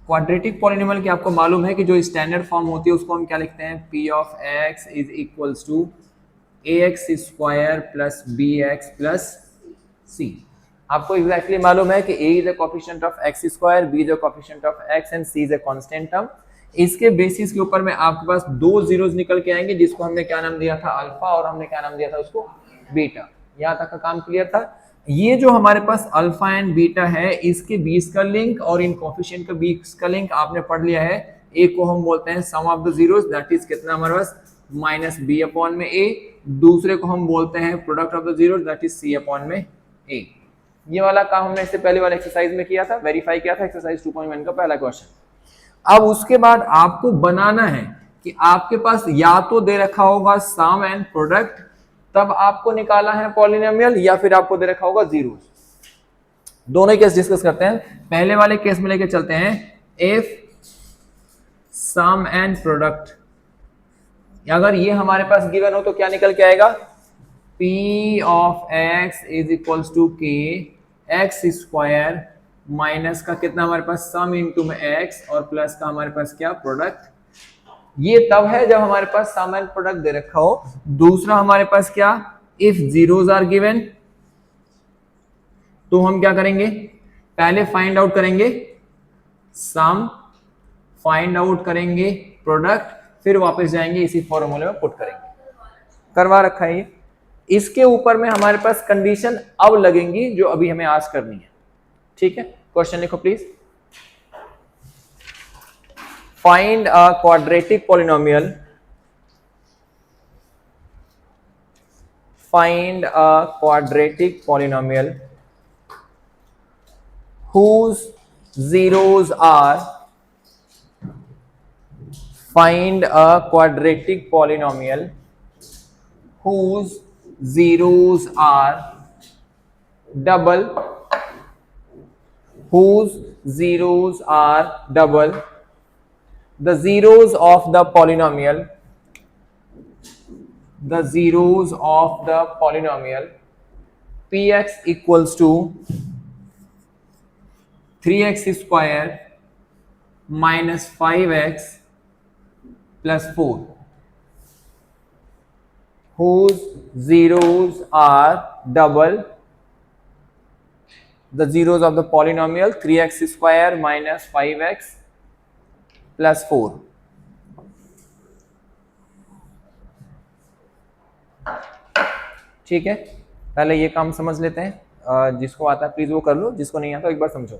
Quadratic polynomial की आपको मालूम है कि जो स्टैंडर्ड फॉर्म होती है उसको हम क्या लिखते हैं, p of x is equals to ax square plus bx plus c। आपको एग्जैक्टली मालूम है कि a is a coefficient of x square, b is a coefficient of x and c is a constant term. इसके basis के ऊपर में आपके पास दो जीरोस निकल के आएंगे जिसको हमने क्या नाम दिया था, अल्फा, और हमने क्या नाम दिया था उसको, बीटा। यहां तक का काम क्लियर था। ये जो हमारे पास अल्फा एंड बीटा है इसके बीच का लिंक और इन कोएफिशिएंट के बीच का लिंक आपने पढ़ लिया है। एक को हम बोलते हैं sum of the zeros, that is कितना हमारे पास माइनस बी अपॉन में ए। दूसरे को हम बोलते हैं product of the zeros, that is c upon में ए। ये वाला काम हमने इससे पहले वाले एक्सरसाइज में किया था, वेरीफाई किया था, एक्सरसाइज 2.1 का पहला क्वेश्चन। अब उसके बाद आपको बनाना है कि आपके पास या तो दे रखा होगा सम एंड प्रोडक्ट, तब आपको निकाला है पॉलिनोमियल, या फिर आपको दे रखा होगा जीरोस। दोनों केस डिस्कस करते हैं। पहले वाले केस में लेके चलते हैं, इफ सम एंड प्रोडक्ट, अगर ये हमारे पास गिवन हो तो क्या निकल के आएगा, p of x is equals to k x square minus का कितना हमारे पास सम इंटू में x और प्लस का हमारे पास क्या, प्रोडक्ट। ये तब है जब हमारे पास सम एंड प्रोडक्ट दे रखा हो। दूसरा हमारे पास क्या, इफ जीरोस आर गिवन, तो हम क्या करेंगे, पहले फाइंड आउट करेंगे सम, फाइंड आउट करेंगे प्रोडक्ट, फिर वापस जाएंगे इसी फॉर्मूले में पुट करेंगे। करवा रखा है ये। इसके ऊपर में हमारे पास कंडीशन अब लगेंगी जो अभी हमें आज करनी है। ठीक है, क्वेश्चन लिखो please. Find a quadratic polynomial. Find a quadratic polynomial whose zeros are. Find a quadratic polynomial whose zeros are double. Whose zeros are double. The zeros of the polynomial, the zeros of the polynomial px equals to 3x square minus 5x plus 4, whose zeros are double. The zeros of the polynomial 3x square minus 5x plus 4। ठीक है, पहले ये काम समझ लेते हैं। जिसको आता है प्लीज वो कर लो, जिसको नहीं आता एक बार समझो।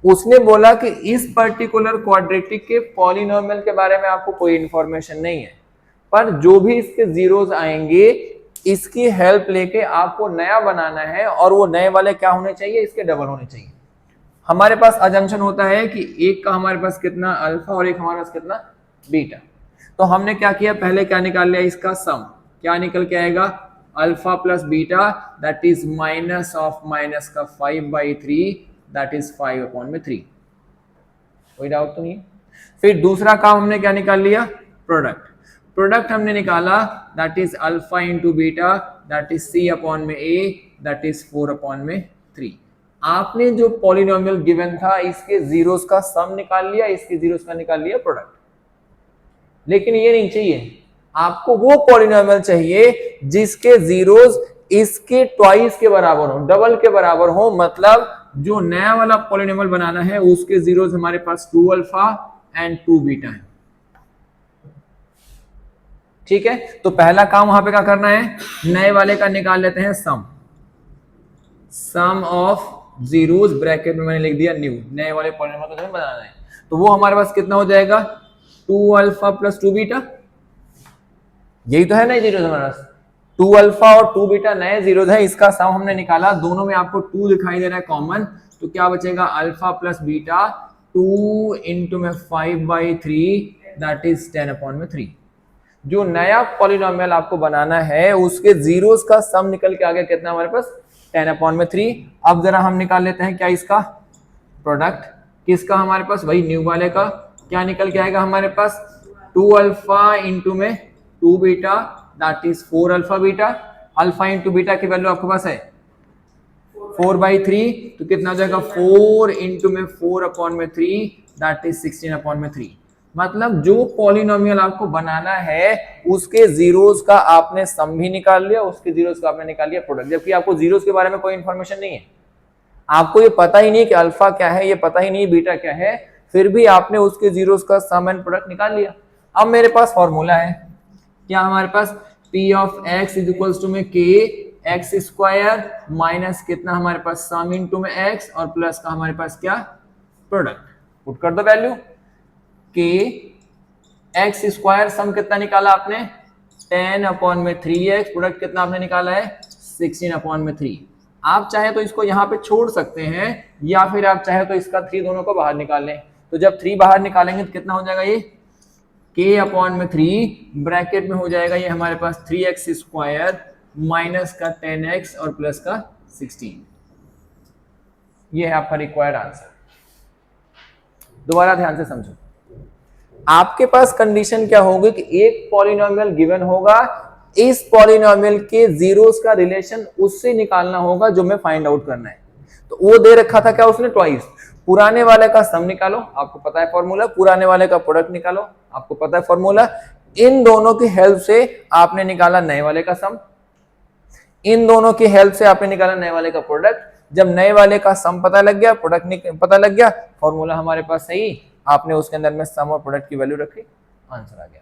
उसने बोला कि इस पर्टिकुलर क्वाड्रेटिक के पॉलिनोमियल के बारे में आपको कोई इंफॉर्मेशन नहीं है, पर जो भी इसके जीरोस आएंगे इसकी हेल्प लेके आपको नया बनाना है, और वो नए वाले क्या होने चाहिए, इसके डबल होने चाहिए। हमारे पास अजम्पशन होता है कि एक का हमारे पास कितना अल्फा और एक हमारे पास कितना बीटा। तो हमने क्या किया, पहले क्या निकाल लिया, इसका सम। क्या निकल के आएगा, alpha plus beta, that is minus of minus का 5/3, दैट इज 5/3। कोई डाउट तो नहीं। फिर दूसरा काम हमने क्या निकाल लिया, प्रोडक्ट। प्रोडक्ट हमने निकाला, that is alpha into beta, that is c/a, that is 4/3। आपने जो पॉलिनोमियल गिवन था इसके जीरोस का सम निकाल लिया, इसके जीरोस का निकाल लिया प्रोडक्ट। लेकिन ये नहीं चाहिए, आपको वो पॉलिनोमियल चाहिए जिसके जीरोस इसके ट्वाइस के बराबर हो, डबल के बराबर हो। मतलब जो नया वाला पॉलिनोमियल बनाना है उसके जीरोस हमारे पास 2 अल्फा एंड 2 बीटा है। ठीक है, तो पहला काम वहां पे क्या करना है, नए वाले का निकाल लेते हैं सम। सम ऑफ जीरोस ब्रैकेट में मैंने लिख दिया न्यू, नए वाले पॉलिनोमियल को हमें बनाना है। तो वो हमारे पास कितना हो जाएगा, 2 अल्फा प्लस 2 बीटा। यही तो है नए जीरोस हमारे पास, 2 अल्फा और 2 बीटा नए जीरोस है। इसका सम हमने निकाला, दोनों में आपको 2 दिखाई दे रहा है कॉमन, तो क्या बचेगा, अल्फा प्लस बीटा 2 इंटू में 5/3, दैट इज 10/3। जो नया पॉलिनोमियल आपको बनाना है उसके जीरोस का सम निकल के आ गया कितना हमारे पास, 10/3। अब जरा हम निकाल लेते हैं क्या, इसका प्रोडक्ट। किसका, हमारे पास वही न्यू वाले का। क्या निकल के आएगा हमारे पास, 2 अल्फा इंटू में 2 beta, that is 4 alpha beta. Alpha into beta की वैल्यू आपके पास है 4/3, तो कितना हो जाएगा, 4 इंटू में 4/3, दैट इज 16/3। मतलब जो पॉलिनोमियल आपको बनाना है उसके जीरोस का आपने सम भी निकाल लिया, उसके जीरोस का आपने निकाल लिया प्रोडक्ट, जबकि आपको जीरोस के बारे में कोई इंफॉर्मेशन नहीं है, आपको ये पता ही नहीं कि अल्फा क्या है, ये पता ही नहीं बीटा क्या है, फिर भी आपने उसके जीरोस का सम एंड प्रोडक्ट निकाल लिया। अब मेरे पास फॉर्मूला है, क्या हमारे पास P of x is equals to में k x स्क्वायर माइनस कितना हमारे पास सम इनटू में x और प्लस का हमारे पास क्या प्रोडक्ट, पुट कर दो value k x square, sum कितना निकाला आपने 10/3x, प्रोडक्ट कितना आपने निकाला है 16/3। आप चाहे तो इसको यहां पे छोड़ सकते हैं या फिर आप चाहे तो इसका 3 दोनों को बाहर निकाल लें, तो जब 3 बाहर निकालेंगे तो कितना हो जाएगा ये k/3 ब्रैकेट में हो जाएगा ये हमारे पास 3x स्क्वायर माइनस का 10x और प्लस का 16। ये है आपका रिक्वायर्ड आंसर। दोबारा ध्यान से समझो, आपके पास कंडीशन क्या होगी कि एक पॉलिनोमियल गिवन होगा, इस पॉलिनोमियल के जीरोस का रिलेशन उससे निकालना होगा जो मैं फाइंड आउट करना है। तो वो दे रखा था क्या उसने ट्वाइस, पुराने वाले का सम निकालो, आपको पता है फॉर्मूला, पुराने वाले का प्रोडक्ट निकालो, आपको पता है फॉर्मूला, इन दोनों की हेल्प से आपने निकाला नए वाले का सम, इन दोनों की हेल्प से आपने निकाला नए वाले का प्रोडक्ट। जब नए वाले का सम पता लग गया, प्रोडक्ट पता लग गया, फॉर्मूला हमारे पास सही, आपने उसके अंदर में सम और प्रोडक्ट की वैल्यू रखी, आंसर आ गया।